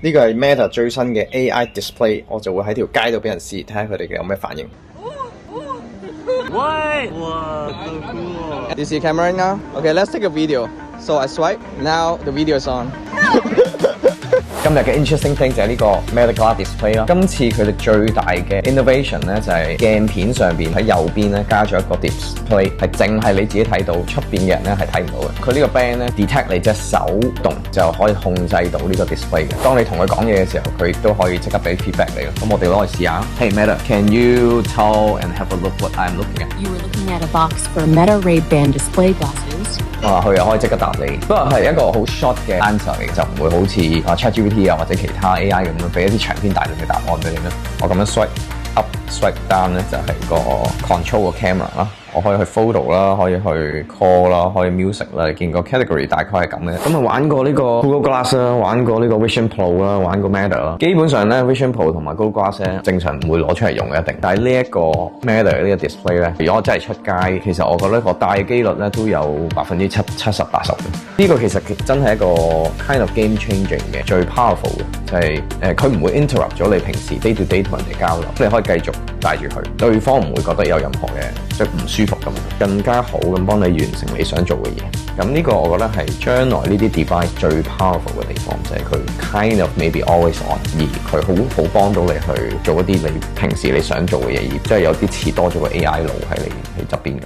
呢個係 Meta 最新嘅 AI display， 我就會喺條街度俾人試，睇下佢哋有咩反應。喂，哇，so cool! Do you see camera right now? Okay, let's take a video. So I swipe. Now the video is on. 今日嘅 interesting thing 就係呢個 Meta Glass Display 啦。今次佢哋最大嘅 innovation 咧就係鏡片上邊喺右邊咧加咗一個 display， 係淨係你自己睇到，出邊嘅人咧係睇唔到嘅。佢呢個 band 咧 detect 你隻手動就可以控制到呢個 display 嘅。當你同佢講嘢嘅時候，佢亦都可以即刻俾 feedback 你嘅。咁我哋攞嚟試下。Hey Meta，can you tell and have a look what I'm looking at？ You were looking at a box for Meta Ray-Ban display glasses. 佢又可以即刻答你，不過係一個好 short 嘅 answer 嚟嘅，就唔會好似ChatGPT 或者其他 AI 咁樣俾一啲長篇大論嘅答案俾你啦。我咁樣 swipe up、swipe down 咧就係個 control 個 camera 啦。我可以去 photo 啦，可以去 call 啦，可以 music 啦。你見個 category 大概係咁嘅。咁玩過呢個 Google Glass 啦，玩過呢個 Vision Pro 啦，玩過 Meta 啦。基本上咧 Vision Pro 同埋 Google Glass 咧，正常唔會攞出嚟用嘅一定。但係呢一個 Meta 呢個 display 咧，如果我真係出街，其實我覺得個戴嘅機率咧都有70%、80%嘅。呢個其實真係一個 kind of game changing 嘅，最 powerful 嘅就係佢唔會 interrupt 咗你平時 day to day 同人哋交流，你可以繼續戴住佢，對方唔會覺得有任何嘅即係唔舒服咁，更加好咁幫你完成你想做嘅嘢。咁呢個我覺得係將來呢啲 device 最 powerful 嘅地方，就係佢 kind of maybe always on， 而佢好幫到你去做一啲你平時你想做嘅嘢，而即係有啲似多咗個 AI 腦喺你側邊咁。